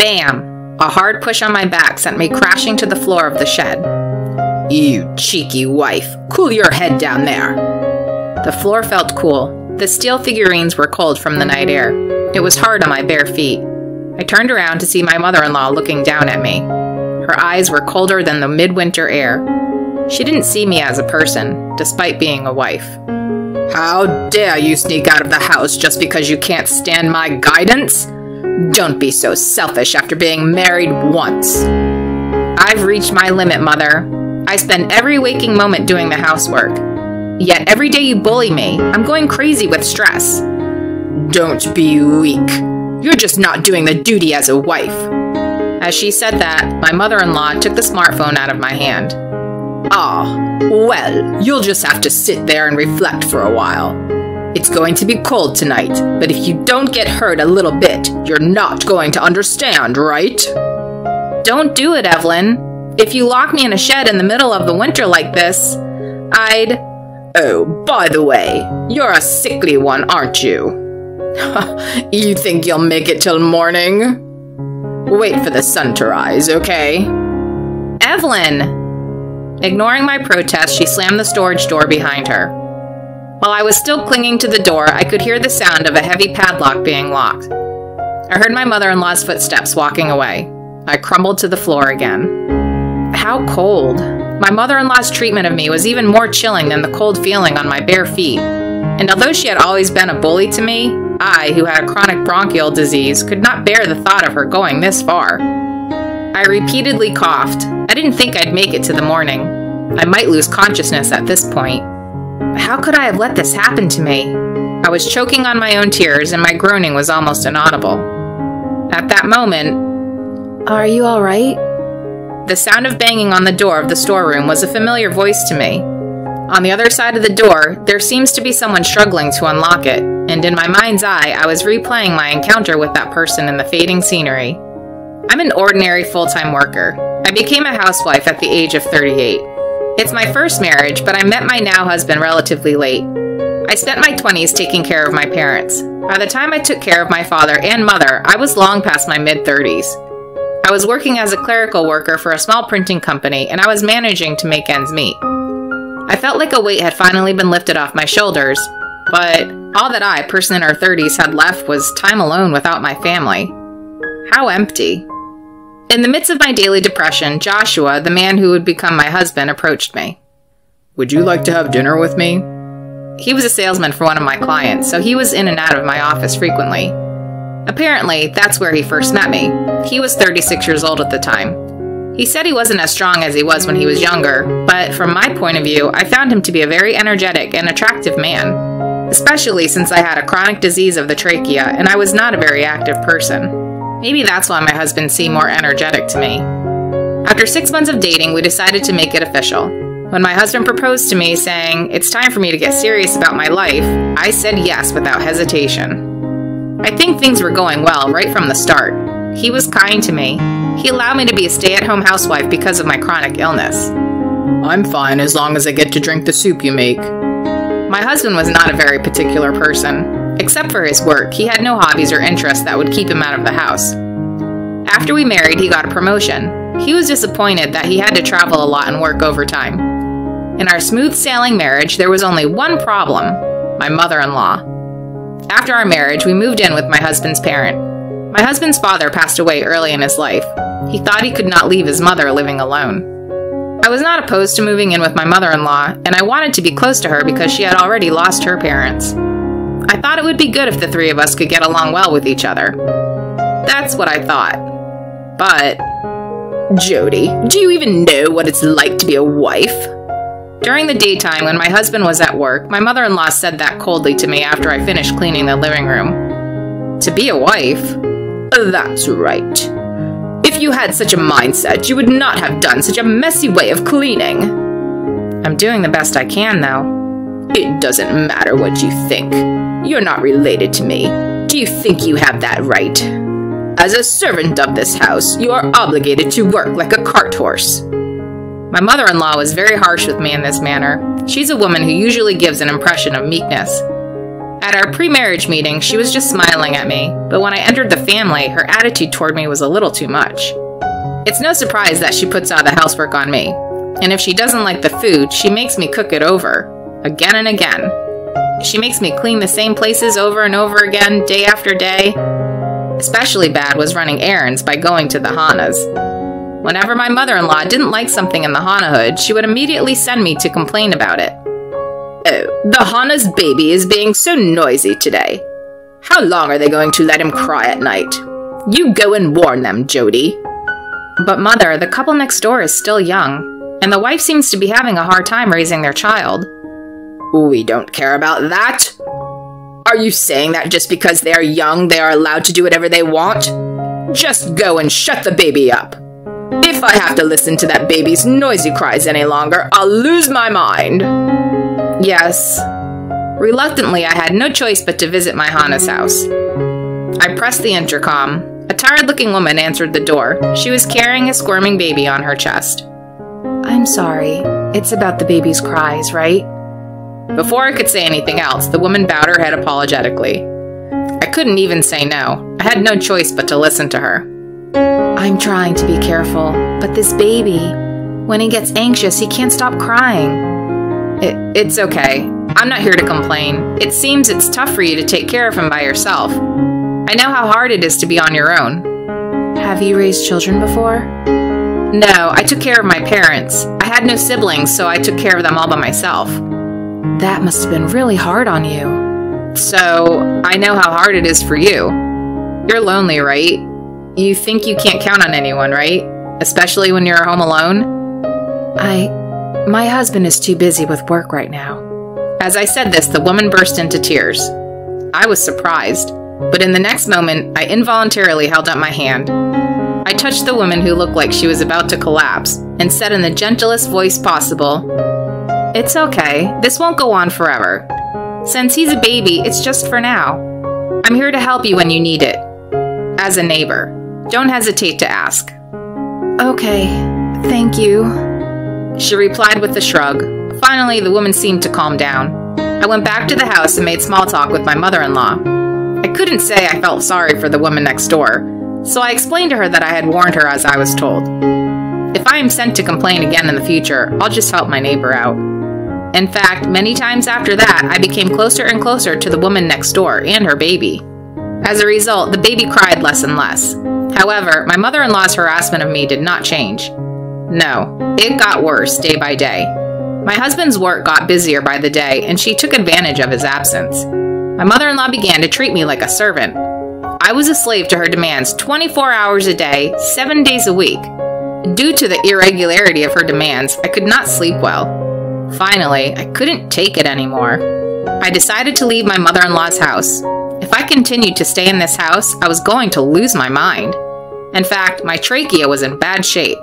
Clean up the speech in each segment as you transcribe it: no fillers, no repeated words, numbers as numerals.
Bam! A hard push on my back sent me crashing to the floor of the shed. You cheeky wife, cool your head down there. The floor felt cool. The steel figurines were cold from the night air. It was hard on my bare feet. I turned around to see my mother-in-law looking down at me. Her eyes were colder than the midwinter air. She didn't see me as a person, despite being a wife. How dare you sneak out of the house just because you can't stand my guidance? Don't be so selfish after being married once. I've reached my limit, Mother. I spend every waking moment doing the housework. Yet every day you bully me, I'm going crazy with stress. Don't be weak. You're just not doing the duty as a wife. As she said that, my mother-in-law took the smartphone out of my hand. Ah, well, you'll just have to sit there and reflect for a while. It's going to be cold tonight, but if you don't get hurt a little bit, you're not going to understand, right? Don't do it, Evelyn. If you lock me in a shed in the middle of the winter like this, I'd... Oh, by the way, you're a sickly one, aren't you? You think you'll make it till morning? Wait for the sun to rise, okay? Evelyn! Ignoring my protest, she slammed the storage door behind her. While I was still clinging to the door, I could hear the sound of a heavy padlock being locked. I heard my mother-in-law's footsteps walking away. I crumbled to the floor again. How cold. My mother-in-law's treatment of me was even more chilling than the cold feeling on my bare feet. And although she had always been a bully to me, I, who had a chronic bronchial disease, could not bear the thought of her going this far. I repeatedly coughed. I didn't think I'd make it to the morning. I might lose consciousness at this point. How could I have let this happen to me? I was choking on my own tears and my groaning was almost inaudible. At that moment, "Are you all right?" The sound of banging on the door of the storeroom was a familiar voice to me. On the other side of the door, there seems to be someone struggling to unlock it, and in my mind's eye, I was replaying my encounter with that person in the fading scenery. I'm an ordinary full-time worker. I became a housewife at the age of 38. It's my first marriage, but I met my now husband relatively late. I spent my 20s taking care of my parents. By the time I took care of my father and mother, I was long past my mid-30s. I was working as a clerical worker for a small printing company, and I was managing to make ends meet. I felt like a weight had finally been lifted off my shoulders, but all that I, a person in her 30s, had left was time alone without my family. How empty. In the midst of my daily depression, Joshua, the man who would become my husband, approached me. Would you like to have dinner with me? He was a salesman for one of my clients, so he was in and out of my office frequently. Apparently, that's where he first met me. He was 36 years old at the time. He said he wasn't as strong as he was when he was younger, but from my point of view, I found him to be a very energetic and attractive man, especially since I had a chronic disease of the trachea and I was not a very active person. Maybe that's why my husband seemed more energetic to me. After 6 months of dating, we decided to make it official. When my husband proposed to me, saying, "It's time for me to get serious about my life," I said yes without hesitation. I think things were going well right from the start. He was kind to me. He allowed me to be a stay-at-home housewife because of my chronic illness. I'm fine as long as I get to drink the soup you make. My husband was not a very particular person. Except for his work, he had no hobbies or interests that would keep him out of the house. After we married, he got a promotion. He was disappointed that he had to travel a lot and work overtime. In our smooth-sailing marriage, there was only one problem: my mother-in-law. After our marriage, we moved in with my husband's parent. My husband's father passed away early in his life. He thought he could not leave his mother living alone. I was not opposed to moving in with my mother-in-law, and I wanted to be close to her because she had already lost her parents. I thought it would be good if the three of us could get along well with each other. That's what I thought. But, Jody, do you even know what it's like to be a wife? During the daytime, when my husband was at work, my mother-in-law said that coldly to me after I finished cleaning the living room. To be a wife? That's right. If you had such a mindset, you would not have done such a messy way of cleaning. I'm doing the best I can, though. It doesn't matter what you think. You're not related to me. Do you think you have that right? As a servant of this house, you are obligated to work like a cart horse. My mother-in-law was very harsh with me in this manner. She's a woman who usually gives an impression of meekness. At our pre-marriage meeting, she was just smiling at me, but when I entered the family, her attitude toward me was a little too much. It's no surprise that she puts all the housework on me, and if she doesn't like the food, she makes me cook it over, again and again. She makes me clean the same places over and over again, day after day. Especially bad was running errands by going to the Hanas. Whenever my mother-in-law didn't like something in the Hana hood, she would immediately send me to complain about it. "Oh, the Hana's baby is being so noisy today. How long are they going to let him cry at night? You go and warn them, Jody." But mother, the couple next door is still young, and the wife seems to be having a hard time raising their child. "We don't care about that. Are you saying that just because they are young, they are allowed to do whatever they want? Just go and shut the baby up. If I have to listen to that baby's noisy cries any longer, I'll lose my mind." Yes. Reluctantly, I had no choice but to visit my Hana's house. I pressed the intercom. A tired-looking woman answered the door. She was carrying a squirming baby on her chest. "I'm sorry. It's about the baby's cries, right?" Before I could say anything else, the woman bowed her head apologetically. I couldn't even say no. I had no choice but to listen to her. "I'm trying to be careful, but this baby, when he gets anxious, he can't stop crying." It's okay. I'm not here to complain. It seems it's tough for you to take care of him by yourself. I know how hard it is to be on your own." "Have you raised children before?" "No, I took care of my parents. I had no siblings, so I took care of them all by myself." "That must have been really hard on you." "So, I know how hard it is for you. You're lonely, right? You think you can't count on anyone, right? Especially when you're home alone?" My husband is too busy with work right now." As I said this, the woman burst into tears. I was surprised, but in the next moment, I involuntarily held up my hand. I touched the woman who looked like she was about to collapse, and said in the gentlest voice possible, "It's okay. This won't go on forever. Since he's a baby, it's just for now. I'm here to help you when you need it. As a neighbor. Don't hesitate to ask." "Okay, thank you," she replied with a shrug. Finally, the woman seemed to calm down. I went back to the house and made small talk with my mother-in-law. I couldn't say I felt sorry for the woman next door, so I explained to her that I had warned her as I was told. If I am sent to complain again in the future, I'll just help my neighbor out. In fact, many times after that, I became closer and closer to the woman next door and her baby. As a result, the baby cried less and less. However, my mother-in-law's harassment of me did not change. No, it got worse day by day. My husband's work got busier by the day, and she took advantage of his absence. My mother-in-law began to treat me like a servant. I was a slave to her demands 24 hours a day, 7 days a week. Due to the irregularity of her demands, I could not sleep well. Finally, I couldn't take it anymore. I decided to leave my mother-in-law's house. If I continued to stay in this house, I was going to lose my mind. In fact, my trachea was in bad shape.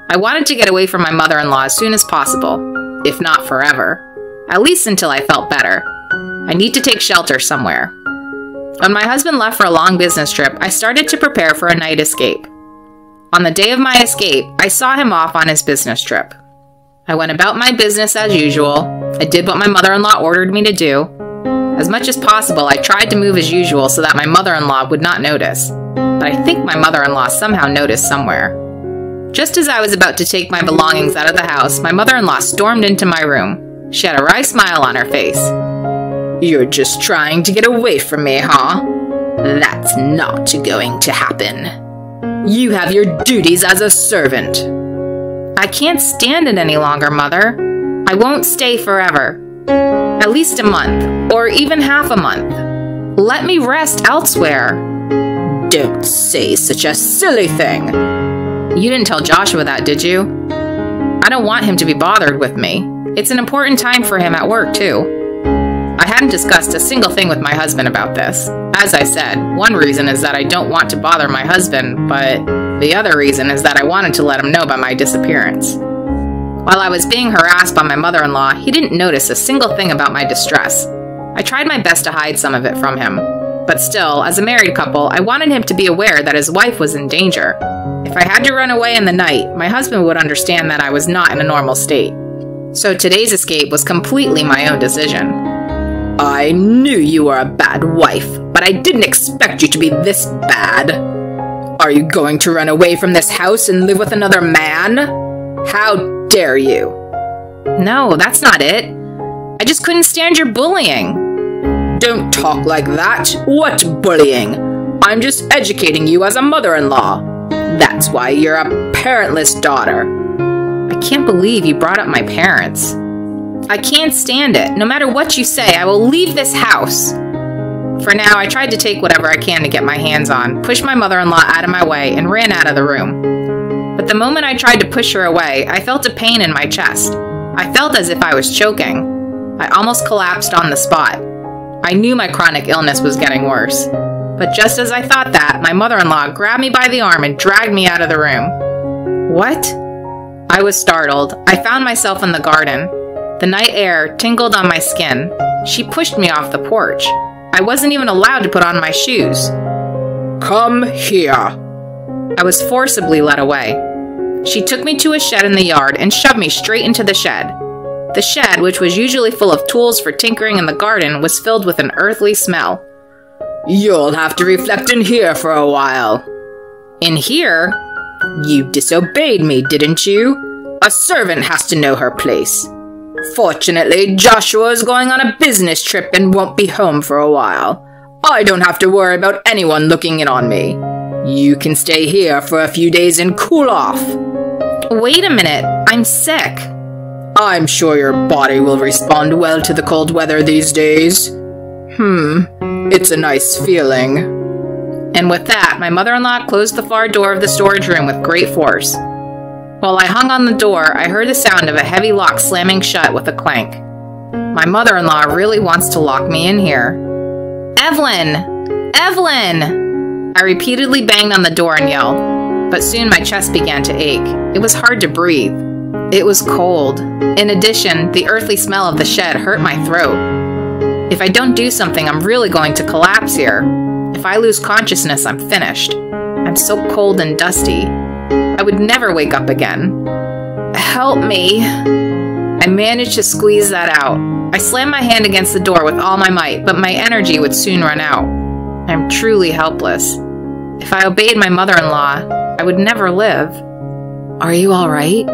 I wanted to get away from my mother-in-law as soon as possible, if not forever. At least until I felt better. I need to take shelter somewhere. When my husband left for a long business trip, I started to prepare for a night escape. On the day of my escape, I saw him off on his business trip. I went about my business as usual. I did what my mother-in-law ordered me to do. As much as possible, I tried to move as usual so that my mother-in-law would not notice. But I think my mother-in-law somehow noticed somewhere. Just as I was about to take my belongings out of the house, my mother-in-law stormed into my room. She had a wry smile on her face. "You're just trying to get away from me, huh? That's not going to happen. You have your duties as a servant." "I can't stand it any longer, Mother. I won't stay forever. At least a month, or even half a month. Let me rest elsewhere." "Don't say such a silly thing." "You didn't tell Joshua that, did you?" "I don't want him to be bothered with me. It's an important time for him at work, too." I hadn't discussed a single thing with my husband about this. As I said, one reason is that I don't want to bother my husband, but the other reason is that I wanted to let him know about my disappearance. While I was being harassed by my mother-in-law, he didn't notice a single thing about my distress. I tried my best to hide some of it from him. But still, as a married couple, I wanted him to be aware that his wife was in danger. If I had to run away in the night, my husband would understand that I was not in a normal state. So today's escape was completely my own decision. I knew you were a bad wife, but I didn't expect you to be this bad. Are you going to run away from this house and live with another man? How dare you? No, that's not it. I just couldn't stand your bullying. Don't talk like that. What bullying? I'm just educating you as a mother-in-law. That's why you're a parentless daughter. I can't believe you brought up my parents. I can't stand it. No matter what you say, I will leave this house. For now, I tried to take whatever I can to get my hands on, pushed my mother-in-law out of my way, and ran out of the room. But the moment I tried to push her away, I felt a pain in my chest. I felt as if I was choking. I almost collapsed on the spot. I knew my chronic illness was getting worse. But just as I thought that, my mother-in-law grabbed me by the arm and dragged me out of the room. What? I was startled. I found myself in the garden. The night air tingled on my skin. She pushed me off the porch. I wasn't even allowed to put on my shoes. Come here. I was forcibly led away. She took me to a shed in the yard and shoved me straight into the shed. The shed, which was usually full of tools for tinkering in the garden, was filled with an earthly smell. You'll have to reflect in here for a while. In here? You disobeyed me, didn't you? A servant has to know her place. Fortunately, Joshua is going on a business trip and won't be home for a while. I don't have to worry about anyone looking in on me. You can stay here for a few days and cool off. Wait a minute, I'm sick. I'm sure your body will respond well to the cold weather these days. It's a nice feeling. And with that, my mother-in-law closed the far door of the storage room with great force. While I hung on the door, I heard the sound of a heavy lock slamming shut with a clank. My mother-in-law really wants to lock me in here. Evelyn! Evelyn! I repeatedly banged on the door and yelled, but soon my chest began to ache. It was hard to breathe. It was cold. In addition, the earthly smell of the shed hurt my throat. If I don't do something, I'm really going to collapse here. If I lose consciousness, I'm finished. I'm so cold and dusty. I would never wake up again. Help me. I managed to squeeze that out. I slammed my hand against the door with all my might, but my energy would soon run out. I'm truly helpless. If I obeyed my mother-in-law, I would never live. Are you all right?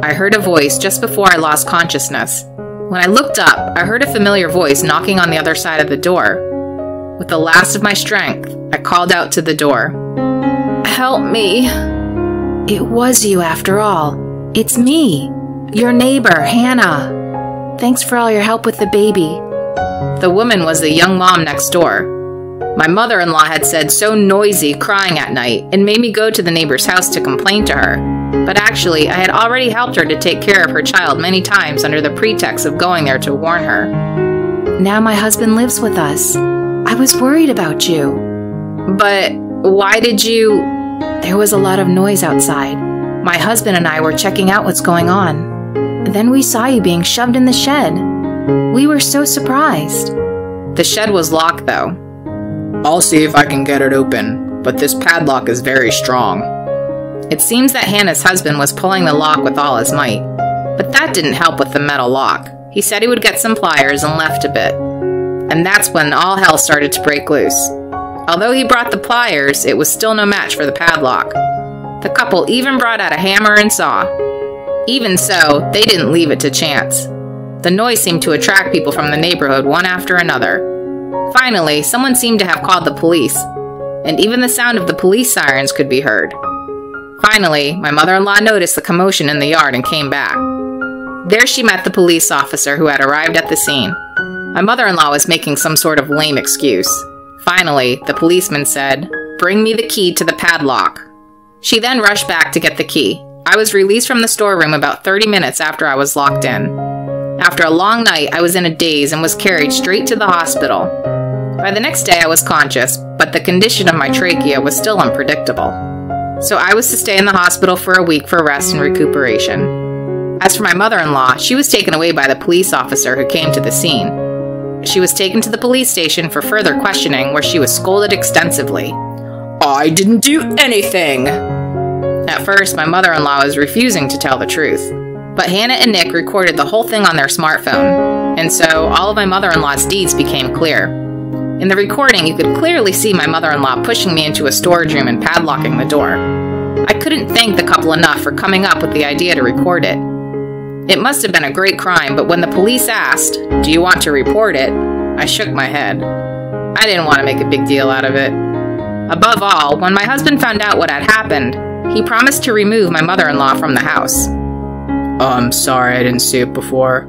I heard a voice just before I lost consciousness. When I looked up, I heard a familiar voice knocking on the other side of the door. With the last of my strength, I called out to the door. Help me. It was you after all. It's me, your neighbor, Hannah. Thanks for all your help with the baby. The woman was the young mom next door. My mother-in-law had said so noisy crying at night and made me go to the neighbor's house to complain to her. But actually, I had already helped her to take care of her child many times under the pretext of going there to warn her. Now my husband lives with us. I was worried about you. But why did you... There was a lot of noise outside. My husband and I were checking out what's going on. Then we saw you being shoved in the shed. We were so surprised. The shed was locked, though. I'll see if I can get it open, but this padlock is very strong. It seems that Hannah's husband was pulling the lock with all his might. But that didn't help with the metal lock. He said he would get some pliers and left a bit. And that's when all hell started to break loose. Although he brought the pliers, it was still no match for the padlock. The couple even brought out a hammer and saw. Even so, they didn't leave it to chance. The noise seemed to attract people from the neighborhood one after another. Finally, someone seemed to have called the police, and even the sound of the police sirens could be heard. Finally, my mother-in-law noticed the commotion in the yard and came back. There she met the police officer who had arrived at the scene. My mother-in-law was making some sort of lame excuse. Finally, the policeman said, "Bring me the key to the padlock." She then rushed back to get the key. I was released from the storeroom about 30 minutes after I was locked in. After a long night, I was in a daze and was carried straight to the hospital. By the next day, I was conscious, but the condition of my trachea was still unpredictable. So I was to stay in the hospital for a week for rest and recuperation. As for my mother-in-law, she was taken away by the police officer who came to the scene. She was taken to the police station for further questioning, where she was scolded extensively. I didn't do anything! At first, my mother-in-law was refusing to tell the truth, but Hannah and Nick recorded the whole thing on their smartphone. and so all of my mother-in-law's deeds became clear. In the recording, you could clearly see my mother-in-law pushing me into a storage room and padlocking the door. I couldn't thank the couple enough for coming up with the idea to record it. It must have been a great crime, but when the police asked, "Do you want to report it?" I shook my head. I didn't want to make a big deal out of it. Above all, when my husband found out what had happened, he promised to remove my mother-in-law from the house. Oh, I'm sorry I didn't see it before.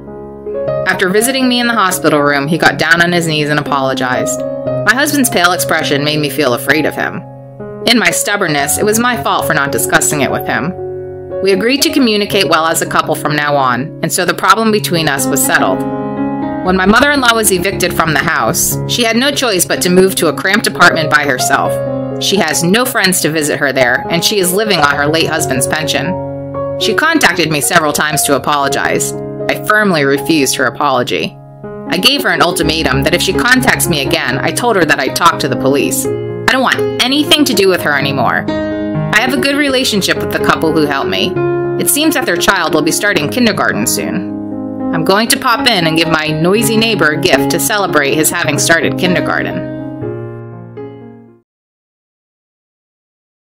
After visiting me in the hospital room, he got down on his knees and apologized. My husband's pale expression made me feel afraid of him. In my stubbornness, it was my fault for not discussing it with him. We agreed to communicate well as a couple from now on, and so the problem between us was settled. When my mother-in-law was evicted from the house, she had no choice but to move to a cramped apartment by herself. She has no friends to visit her there, and she is living on her late husband's pension. She contacted me several times to apologize. I firmly refused her apology. I gave her an ultimatum that if she contacts me again, I told her that I'd talk to the police. I don't want anything to do with her anymore. I have a good relationship with the couple who helped me. It seems that their child will be starting kindergarten soon. I'm going to pop in and give my noisy neighbor a gift to celebrate his having started kindergarten.